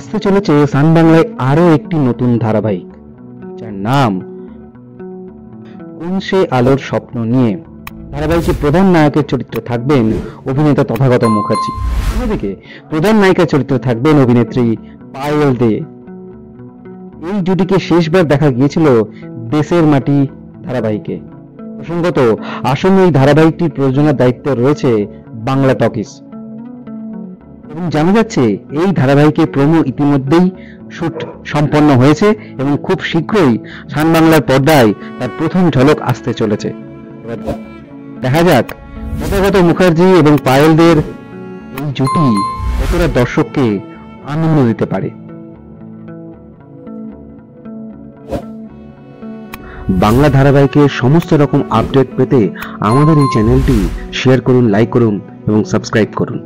আসতে চলেছে সান বাংলায় আরো একটি নতুন ধারাবাহিক, যার নাম কোন সে আলোর স্বপ্ন নিয়ে। ধারাবাহিকে প্রধান নায়কের চরিত্রে থাকবেন অভিনেতা তথাগত মুখার্জি, অন্যদিকে প্রধান নায়িকার চরিত্রে থাকবেন অভিনেত্রী পায়েল দে। এই জুটিকে শেষবার দেখা গিয়েছিল দেশের মাটি ধারাবাহিকে। প্রসঙ্গত, আসন্ন এই ধারাবাহিকটির প্রযোজনার দায়িত্বে রয়েছে বাংলা টকিজ এবং জানা যাচ্ছে এই ধারাবাহিকের প্রোমো ইতিমধ্যেই শুট সম্পন্ন হয়েছে এবং খুব শীঘ্রই সান বাংলার পর্দায় তার প্রথম ঝলক আসতে চলেছে। এবার দেখা যাক তথাগত মুখার্জি এবং পায়েলদের এই জুটি কতটা দর্শককে আনন্দ দিতে পারে। বাংলা ধারাবাহিকের সমস্ত রকম আপডেট পেতে আমাদের এই চ্যানেলটি শেয়ার করুন, লাইক করুন এবং সাবস্ক্রাইব করুন।